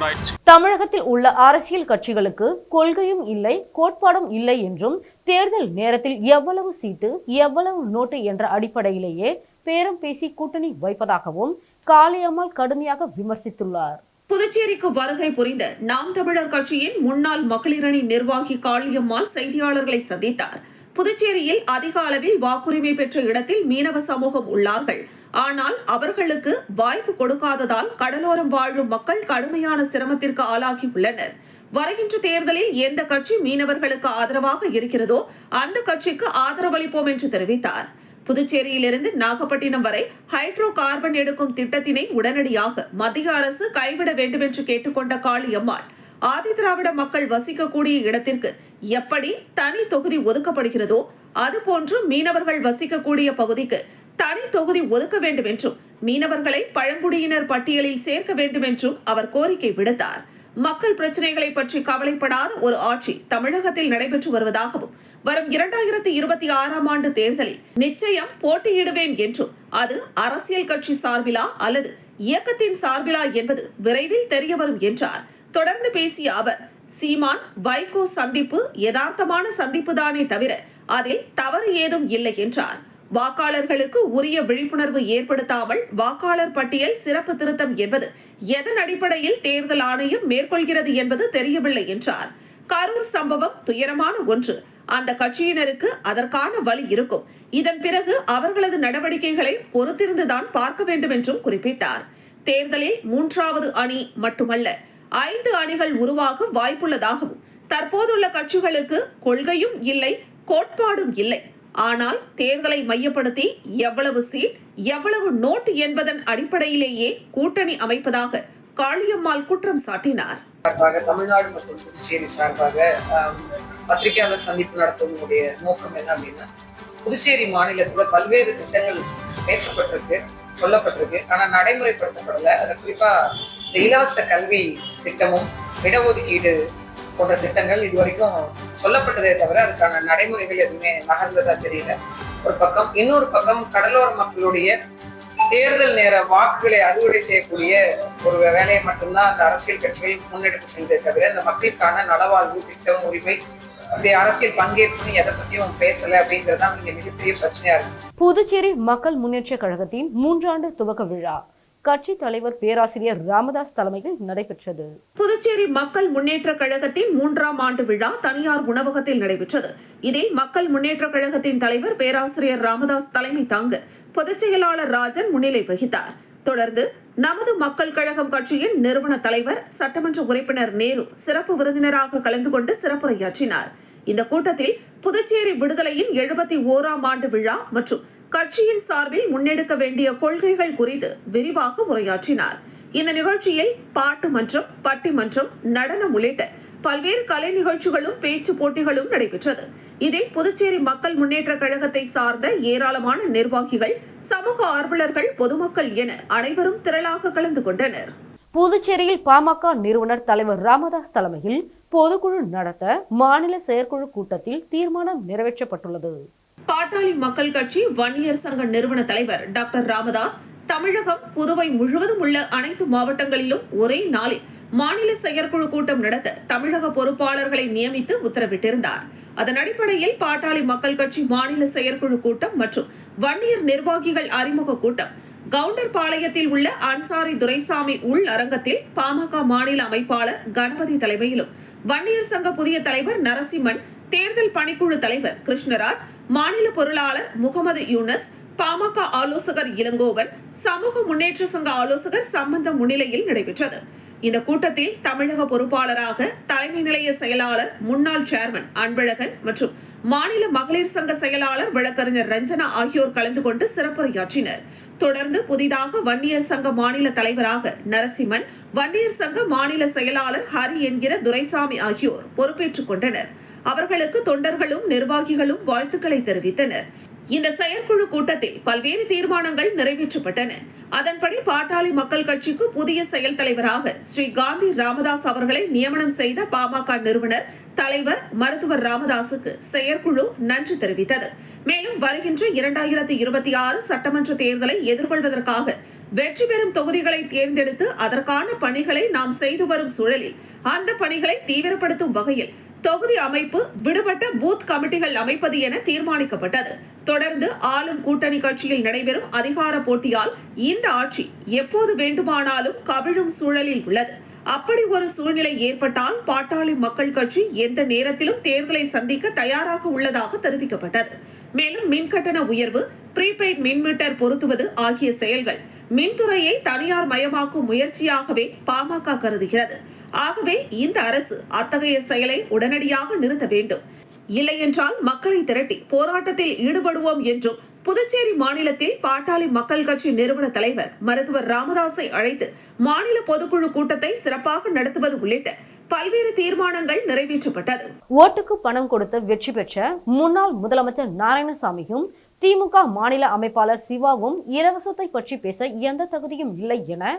ஆயிடுச்சு. தமிழகத்தில் உள்ள அரசியல் கட்சிகளுக்கு கொள்கையும் இல்லை, கோட்பாடும் இல்லை என்றும் தேர்தல் நேரத்தில் எவ்வளவு சீட்டு, எவ்வளவு நோட்டு என்ற அடிப்படையிலேயே பேரம் பேசி கூட்டணி வைப்பதாகவும் காளியம்மாள் கடுமையாக விமர்சித்துள்ளார். புதுச்சேரிக்கு வருகை புரிந்த நாம் தமிழர் கட்சியின் முன்னாள் மகளிரணி நிர்வாகி காளியம்மாள் செய்தியாளர்களை சந்தித்தார். புதுச்சேரியில் அதிக அளவில் வாக்குரிமை பெற்ற இடத்தில் மீனவ சமூகம் உள்ளார்கள். ஆனால் அவர்களுக்கு வாய்ப்பு கொடுக்காததால் கடலோரம் வாழும் மக்கள் கடுமையான சிரமத்திற்கு ஆளாகி உள்ளனர். வருகின்ற தேர்தலில் எந்த கட்சி மீனவர்களுக்கு ஆதரவாக இருக்கிறதோ அந்த கட்சிக்கு ஆதரவளிப்போம் என்று தெரிவித்தார். புதுச்சேரியிலிருந்து நாகப்பட்டினம் வரை ஹைட்ரோ கார்பன் எடுக்கும் திட்டத்தினை உடனடியாக மத்திய அரசு கைவிட வேண்டும் என்று கேட்டுக்கொண்ட காளியம்மாள், ஆதிதிராவிட மக்கள் வசிக்கக்கூடிய இடத்திற்கு எப்படி தனி தொகுதி ஒதுக்கப்படுகிறதோ அதுபோன்று மீனவர்கள் வசிக்கக்கூடிய பகுதிக்கு தனி தொகுதி ஒதுக்க வேண்டும் என்றும் மீனவர்களை பழங்குடியினர் பட்டியலில் சேர்க்க வேண்டும் என்றும் அவர் கோரிக்கை விடுத்தார். மக்கள் பிரச்சனைகளை பற்றி கவலைப்படாத ஒரு ஆட்சி தமிழகத்தில் நடைபெற்று வருவதாகவும் வரும் 2026ஆம் ஆண்டு தேர்தலில் நிச்சயம் போட்டியிடுவேன் என்றும் அது அரசியல் கட்சி சார்பிலா அல்லது இயக்கத்தின் சார்பிலா என்பது விரைவில் தெரியவரும் என்றார். தொடர்ந்து பேசிய அவர், சீமான் வைகோ சந்திப்பு யதார்த்தமான சந்திப்புதானே தவிர அதில் தவறு ஏதும் இல்லை என்றார். வாக்காளர்களுக்கு உரிய விழிப்புணர்வு ஏற்படுத்தாமல் வாக்காளர் பட்டியல் சிறப்பு திருத்தம் என்பது எதன் அடிப்படையில் தேர்தல் ஆணையம் மேற்கொள்கிறது என்பது தெரியவில்லை என்றார். கரூர் சம்பவம் துயரமான ஒன்று. அந்த கட்சியினருக்கு அதற்கான வழி இருக்கும். இதன் பிறகு அவர்களது நடவடிக்கைகளை பொறுத்திருந்துதான் பார்க்க வேண்டும் என்றும் குறிப்பிட்டார். தேர்தலில் 3வது அணி மட்டுமல்ல 5 அணிகள் உருவாக வாய்ப்புள்ளதாகவும், தற்போதுள்ள கட்சிகளுக்கு கொள்கையும் இல்லை, கோட்பாடும் இல்லை. ஆனால் தேர்தலை மையப்படுத்தி எவ்வளவு சீட், எவ்வளவு நோட்டு என்பதன் அடிப்படையிலேயே கூட்டணி அமைப்பதாக காளியம்மாள் குற்றம் சாட்டினார். தமிழ்நாடு மற்றும் புதுச்சேரி சார்பாக பத்திரிகையாளர் சந்திப்பு நடத்துவதனுடைய நோக்கம் என்ன அப்படின்னா, புதுச்சேரி மாநிலத்துல பல்வேறு திட்டங்கள் பேசப்பட்டிருக்கு, சொல்லப்பட்டிருக்கு. ஆனா நடைமுறைப்படுத்தப்படல. அது குறிப்பா இந்த இலவச கல்வி திட்டமும் இடஒதுக்கீடு போன்ற திட்டங்கள் இதுவரைக்கும் சொல்லப்பட்டதே தவிர அதுக்கான நடைமுறைகள் எதுவுமே நகர்ந்ததா தெரியல ஒரு பக்கம். இன்னொரு பக்கம் கடலோர மக்களுடைய தேர்தல் நேர வாக்குகளை அறுவடை செய்யக்கூடிய ஒரு வேலையை மட்டும்தான் அந்த அரசியல் கட்சிகள் முன்னெடுத்து சென்றதே தவிர இந்த மக்களுக்கான நலவாழ்வு திட்டம், உரிமை, அப்படி அரசியல் பங்கேற்பு எதை பத்தியும் பேசல அப்படிங்கறதுதான் இங்க மிகப்பெரிய பிரச்சனையா இருக்கு. புதுச்சேரி மக்கள் முன்னேற்ற கழகத்தின் 3 ஆண்டு துவக்க விழா கட்சி தலைவர் பேராசிரியர் ராமதாஸ் தலைமையில் நடைபெற்றது. புதுச்சேரி மக்கள் முன்னேற்ற கழகத்தின் 3ஆம் ஆண்டு விழா தனியார் உணவகத்தில் நடைபெற்றது. இதில் மக்கள் முன்னேற்ற கழகத்தின் தலைவர் பேராசிரியர் ராமதாஸ் தலைமை தாங்க பொதுச் செயலாளர் ராஜன் முன்னிலை வகித்தார். தொடர்ந்து நமது மக்கள் கழகம் கட்சியின் நிறுவன தலைவர் சட்டமன்ற உறுப்பினர் நேரு சிறப்பு விருந்தினராக கலந்து கொண்டு சிறப்புரையாற்றினார். இந்த கூட்டத்தில் புதுச்சேரி விடுதலையின் 71ஆம் ஆண்டு விழா மற்றும் கட்சியின் சார்பில் முன்னெடுக்க வேண்டிய கொள்கைகள் குறித்து விரிவாக உரையாற்றினார். இந்த நிகழ்ச்சியில் பாட்டு மன்றம், பட்டிமன்றம், நடனம் உள்ளிட்ட பல்வேறு கலை நிகழ்ச்சிகளும் பேச்சு போட்டிகளும் நடைபெற்றது. இதில் புதுச்சேரி மக்கள் முன்னேற்ற கழகத்தை சார்ந்த ஏராளமான நிர்வாகிகள், சமூக ஆர்வலர்கள், பொதுமக்கள் என அனைவரும் திரளாக கலந்து கொண்டனர். புதுச்சேரியில் பாமக நிறுவனர் தலைவர் ராமதாஸ் தலைமையில் பொதுக்குழு நடத்த மாநில செயற்குழு கூட்டத்தில் தீர்மானம் நிறைவேற்றப்பட்டுள்ளது. பாட்டாளி மக்கள் கட்சி வன்னியர் சங்க நிறுவன தலைவர் டாக்டர் ராமதாஸ் தமிழகம், புதுவை முழுவதும் உள்ள அனைத்து மாவட்டங்களிலும் ஒரே நாளில் மாநில செயற்குழு கூட்டம் நடத்த தமிழக பொறுப்பாளர்களை நியமித்து உத்தரவிட்டிருந்தார். அதன் அடிப்படையில் பாட்டாளி மக்கள் கட்சி மாநில செயற்குழு கூட்டம் மற்றும் வன்னியர் நிர்வாகிகள் அறிமுக கூட்டம் கவுண்டர்பாளையத்தில் உள்ள அன்சாரி துரைசாமி உள் அரங்கத்தில் பாமக மாநில அமைப்பாளர் கணபதி தலைமையிலும், வன்னியர் சங்க புதிய தலைவர் நரசிம்மன், தேர்தல் பணிக்குழு தலைவர் கிருஷ்ணராஜ், மாநில பொருளாளர் முகமது யூனஸ், பாமக ஆலோசகர் இளங்கோவன், சமூக முன்னேற்ற சங்க ஆலோசகர் சம்பந்தம் முன்னிலையில் நடைபெற்றது. இந்த கூட்டத்தில் தமிழக பொறுப்பாளராக தலைமை நிலைய செயலாளர் முன்னாள் சேர்மன் அன்பழகன் மற்றும் மாநில மகளிர் சங்க செயலாளர் வழக்கறிஞர் ரஞ்சனா ஆகியோர் கலந்து கொண்டு சிறப்புரையாற்றினர். தொடர்ந்து புதிதாக வன்னியர் சங்க மாநில தலைவராக நரசிம்மன், வன்னியர் சங்க மாநில செயலாளர் ஹரி என்கிற துரைசாமி ஆகியோர் பொறுப்பேற்றுக் கொண்டனர். அவர்களுக்கு தொண்டர்களும் நிர்வாகிகளும் வாழ்த்துக்களை தெரிவித்தனர். இந்த செயற்குழு கூட்டத்தில் பல்வேறு தீர்மானங்கள் நிறைவேற்றப்பட்டன. அதன்படி பாட்டாளி மக்கள் கட்சிக்கு புதிய செயல் தலைவராக ஸ்ரீ காந்தி ராமதாஸ் அவர்களை நியமனம் செய்த பாமக நிறுவனர் தலைவர் மருத்துவர் ராமதாசுக்கு செயற்குழு நன்றி தெரிவித்தது. மேலும் வருகின்ற 2026 சட்டமன்ற தேர்தலை எதிர்கொள்வதற்காக வெற்றி பெறும் தொகுதிகளை தேர்ந்தெடுத்து அதற்கான பணிகளை நாம் செய்து வரும் சூழலில் அந்த பணிகளை தீவிரப்படுத்தும் வகையில் தொகுதி அமைப்பு, விடுபட்ட பூத் கமிட்டிகள் அமைப்பது என தீர்மானிக்கப்பட்டது. தொடர்ந்து ஆளும் கூட்டணி கட்சியில் நடைபெறும் அதிகார போட்டியால் இந்த ஆட்சி எப்போது வேண்டுமானாலும் கவிழும் சூழலில் உள்ளது. அப்படி ஒரு சூழ்நிலை ஏற்பட்டால் பாட்டாளி மக்கள் கட்சி எந்த நேரத்திலும் தேர்தலை சந்திக்க தயாராக உள்ளதாக தெரிவிக்கப்பட்டது. மேலும் மின்கட்டண உயர்வு, ப்ரீபெய்ட் மின் மீட்டர் பொருத்துவது ஆகிய செயல்கள் மின்துறையை தனியார் மயமாக்கும் முயற்சியாகவே பாமக கருதுகிறது. ஆகவே இந்த அரசு அத்தகைய செயலை உடனடியாக நிறுத்த வேண்டும். இல்லையென்றால் மக்களை திரட்டி போராட்டத்தில் ஈடுபடுவோம் என்றும் புதுச்சேரி மாநிலத்தில் பாட்டாளி மக்கள் கட்சி நிறுவன தலைவர் மருத்துவர் ராமதாஸை அழைத்து மாநில பொதுக்குழு கூட்டத்தை சிறப்பாக நடத்துவது உள்ளிட்ட பல்வேறு தீர்மானங்கள் நிறைவேற்றப்பட்டது. ஓட்டுக்கு பணம் கொடுத்து வெற்றி பெற்ற முன்னாள் முதலமைச்சர் நாராயணசாமியும் திமுக மாநில அமைப்பாளர் சிவாவும் இலவசத்தை பற்றி பேச எந்த தகுதியும் இல்லை என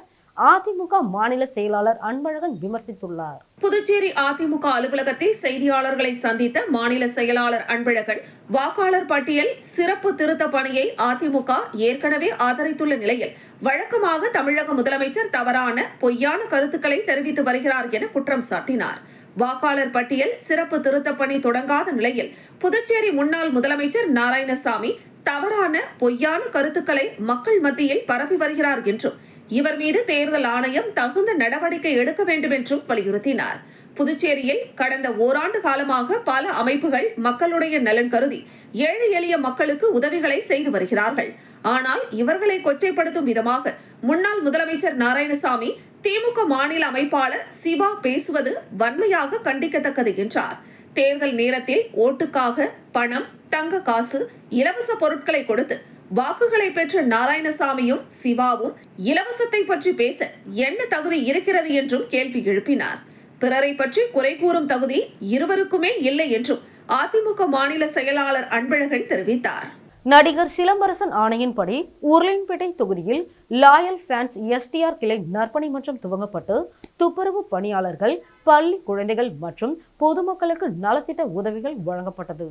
அதிமுக மாநில செயலாளர் அன்பழகன் விமர்சித்துள்ளார். புதுச்சேரி அதிமுக அலுவலகத்தில் செய்தியாளர்களை சந்தித்த மாநில செயலாளர் அன்பழகன், வாக்காளர் பட்டியல் சிறப்பு திருத்த பணியை அதிமுக ஏற்கனவே ஆதரித்துள்ள நிலையில் வழக்கமாக தமிழக முதலமைச்சர் தவறான பொய்யான கருத்துக்களை தெரிவித்து வருகிறார் என குற்றம் சாட்டினார். வாக்காளர் பட்டியல் சிறப்பு திருத்த பணி தொடங்காத நிலையில் புதுச்சேரி முன்னாள் முதலமைச்சர் நாராயணசாமி தவறான பொய்யான கருத்துக்களை மக்கள் மத்தியில் பரப்பி வருகிறார் என்றும் இவர் மீது தேர்தல் ஆணையம் தகுந்த நடவடிக்கை எடுக்க வேண்டும் என்றும் வலியுறுத்தினார். புதுச்சேரியில் கடந்த ஓராண்டு காலமாக பல அமைப்புகள் மக்களுடைய நலன் கருதி ஏழை எளிய மக்களுக்கு உதவிகளை செய்து வருகிறார்கள். ஆனால் இவர்களை கொச்சைப்படுத்தும் விதமாக முன்னாள் முதலமைச்சர் நாராயணசாமி திமுக மாநில அமைப்பாளர் சிவா பேசுவது வன்மையாக கண்டிக்கத்தக்கது என்றார். தேர்தல் நேரத்தில் ஓட்டுக்காக பணம், தங்க காசு, இலவச பொருட்களை கொடுத்து வாக்குகளை பெற்ற நாராயணசாமியும் சிவாவும் இலவசத்தை பற்றி பேச என்ன தகுதி இருக்கிறது என்றும் கேள்வி எழுப்பினார். பிறரை பற்றி குறை கூறும் தகுதி இருவருக்குமே இல்லை என்றும் அதிமுக மாநில செயலாளர் அன்பழகன் தெரிவித்தார். நடிகர் சிலம்பரசன் ஆணையின்படி உருளையன்பேட்டை தொகுதியில் லாயல் ஃபேன்ஸ் எஸ்டிஆர் கிளை நற்பணி மன்றம் துவங்கப்பட்டு துப்புரவு பணியாளர்கள், பள்ளி குழந்தைகள் மற்றும் பொதுமக்களுக்கு நலத்திட்ட உதவிகள் வழங்கப்பட்டது.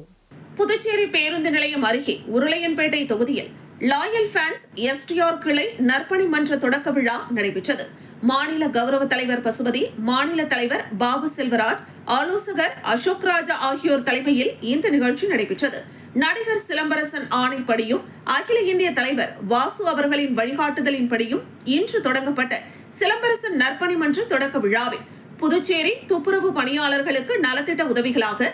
புதுச்சேரி பேருந்து நிலையம் அருகே உருளையன்பேட்டை தொகுதியில் லாயல் ஃபேன்ஸ் எஸ்டிஆர் கிளை நற்பணி மன்ற தொடக்க விழா நடைபெற்றது. மாநில கௌரவ தலைவர் பசுபதி, மாநில தலைவர் பாபு செல்வராஜ், ஆலோசகர் அசோக் ராஜா ஆகியோர் தலைமையில் இந்த நிகழ்ச்சி நடைபெற்றது. நடிகர் சிலம்பரசன் ஆணைப்படியும் அகில இந்திய தலைவர் வாசு அவர்களின் வழிகாட்டுதலின்படியும் இன்று தொடங்கப்பட்ட சிலம்பரசன் நற்பணி மன்ற தொடக்க விழாவில் புதுச்சேரி துப்புரவு பணியாளர்களுக்கு நலத்திட்ட உதவிகளாக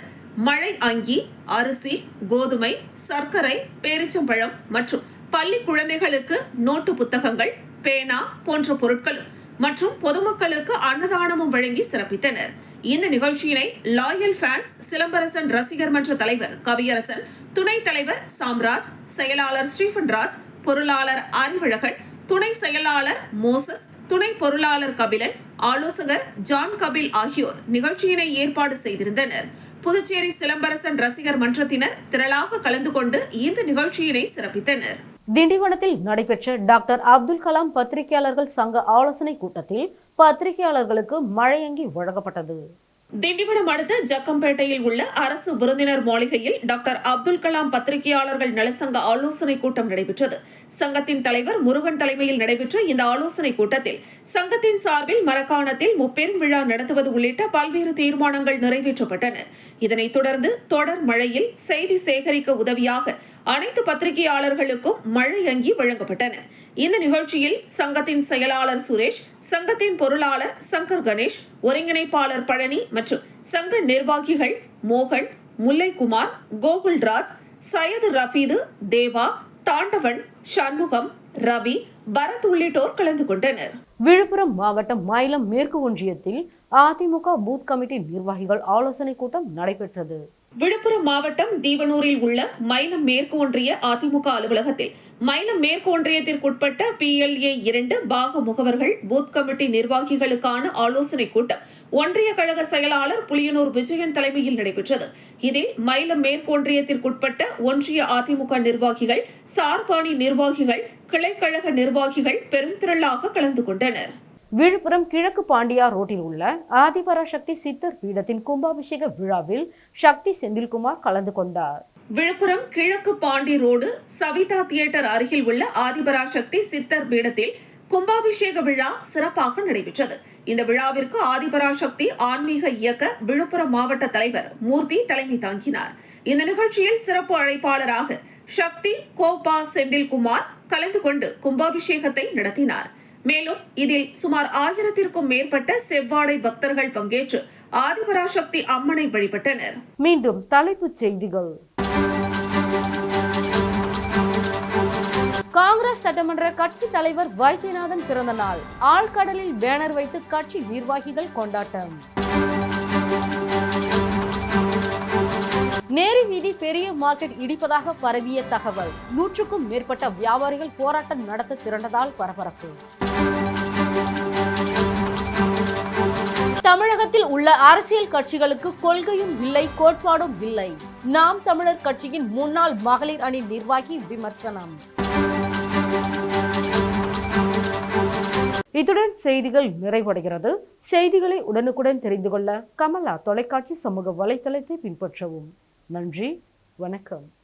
மழை அங்கி, அரிசி, கோதுமை, சர்க்கரை, பேரிச்சம்பழம் மற்றும் பள்ளி குழந்தைகளுக்கு நோட்டு புத்தகங்கள், பேனா போன்ற பொருட்களும் மற்றும் பொதுமக்களுக்கு அன்னதானமும் வழங்கி சிறப்பித்தனர். இந்த நிகழ்ச்சியினை லாயல் ஃபேன்ஸ் சிலம்பரசன் ரசிகர் மன்ற தலைவர் கவியரசன், துணைத் தலைவர் சாம்ராஜ், செயலாளர் ஸ்டீபன் ராஜ், பொருளாளர் அறிவழகன், துணை செயலாளர் மோசஸ், துணை பொருளாளர் கபிலன், ஆலோசகர் ஜான் கபில் ஆகியோர் நிகழ்ச்சியினை ஏற்பாடு செய்திருந்தனர். புதுச்சேரி சிலம்பரசன் ரசிகர் மன்றத்தினர் திரளாக கலந்து கொண்டு இந்த நிகழ்ச்சியினை சிறப்பித்தனர். திண்டிவனத்தில் நடைபெற்ற டாக்டர் அப்துல் கலாம் பத்திரிகையாளர்கள் சங்க ஆலோசனை கூட்டத்தில் பத்திரிகையாளர்களுக்கு மழையங்கி வழங்கப்பட்டது. திண்டிவனம் அடுத்த ஜக்கம்பேட்டையில் உள்ள அரசு விருந்தினர் மாளிகையில் டாக்டர் அப்துல் கலாம் பத்திரிகையாளர்கள் நலசங்க ஆலோசனை கூட்டம் நடைபெற்றது. சங்கத்தின் தலைவர் முருகன் தலைமையில் நடைபெற்ற இந்த ஆலோசனை கூட்டத்தில் சங்கத்தின் சார்பில் மரக்காணத்தில் முப்பெரும் விழா நடத்துவது உள்ளிட்ட பல்வேறு தீர்மானங்கள் நிறைவேற்றப்பட்டன. இதனைத் தொடர்ந்து தொடர் மழையில் செய்தி சேகரிக்க உதவியாக அனைத்து பத்திரிகையாளர்களுக்கும் மழை அங்கி வழங்கப்பட்டன. இந்த நிகழ்ச்சியில் சங்கத்தின் செயலாளர் சுரேஷ், சங்கத்தின் பொருளாளர் சங்கர் கணேஷ், ஒருங்கிணைப்பாளர் பழனி மற்றும் சங்க நிர்வாகிகள் மோகன், முல்லைக்குமார், கோகுல்ராஜ், சையது ரபீது, தேவா, தாண்டவன், சண்முகம், ரவி, பரத் உள்ளிட்டோர் கலந்து கொண்டனர். விழுப்புரம் மாவட்டம் மயிலம் மேற்கு ஒன்றியத்தில் அதிமுக பூத் கமிட்டி நிர்வாகிகள் ஆலோசனை கூட்டம் நடைபெற்றது. விழுப்புரம் மாவட்டம் தீவனூரில் உள்ள மயிலம் மேற்கு ஒன்றிய அதிமுக அலுவலகத்தில் மயிலம் மேற்கு ஒன்றியத்திற்குட்பட்ட PLA 2 பாக முகவர்கள் பூத் கமிட்டி நிர்வாகிகளுக்கான ஆலோசனை கூட்டம் ஒன்றிய கழக செயலாளர் புலியனூர் விஜயன் தலைமையில் நடைபெற்றது. இதில் மயிலம் மேற்கு ஒன்றியத்திற்குட்பட்ட ஒன்றிய அதிமுக நிர்வாகிகள், சார்பாணி நிர்வாகிகள், கிளைக்கழக நிர்வாகிகள் பெருந்திரளாக கலந்து கொண்டனர். விழுப்புரம் கிழக்கு பாண்டியா ரோட்டில் உள்ள ஆதிபராசக்தி சித்தர் பீடத்தின் கும்பாபிஷேக விழாவில் சக்தி செந்தில்குமார் கலந்து கொண்டார். விழுப்புரம் கிழக்கு பாண்டி ரோடு சவிதா தியேட்டர் அருகில் உள்ள ஆதிபராசக்தி சித்தர் பீடத்தில் கும்பாபிஷேக விழா சிறப்பாக நடைபெற்றது. இந்த விழாவிற்கு ஆதிபராசக்தி ஆன்மீக இயக்க விழுப்புரம் மாவட்ட தலைவர் மூர்த்தி தலைமை தாங்கினார். இந்த நிகழ்ச்சியில் சிறப்பு அழைப்பாளராக சக்தி கோபா செந்தில்குமார் கலந்து கொண்டு கும்பாபிஷேகத்தை நடத்தினார். மேலும் இதில் சுமார் 1000த்திற்கும் மேற்பட்ட செவ்வாடை பக்தர்கள் பங்கேற்று ஆதிபராசக்தி அம்மனை வழிபட்டனர். மீண்டும் தலைப்புச் செய்திகள். காங்கிரஸ் சட்டமன்ற கட்சி தலைவர் வைத்தியநாதன் பிறந்த நாள். ஆழ்கடலில் பேனர் வைத்து கட்சி நிர்வாகிகள் கொண்டாட்டம். நேரு வீதி பெரிய மார்க்கெட் இடிப்பதாக பரவிய தகவல். 100க்கும் மேற்பட்ட வியாபாரிகள் போராட்டம் நடத்த திரண்டதால் பரபரப்பு. தமிழகத்தில் உள்ள அரசியல் கட்சிகளுக்கு கொள்கையும் இல்லை, கோட்பாடும் இல்லை. நாம் தமிழர் கட்சியின் முன்னாள் மகளிர் அணி நிர்வாகி விமர்சனம். இத்துடன் செய்திகள் நிறைவடைகிறது. செய்திகளை உடனுக்குடன் தெரிந்து கொள்ள கமலா தொலைக்காட்சி சமூக வலைத்தளத்தை பின்பற்றவும். நன்றி, வணக்கம்.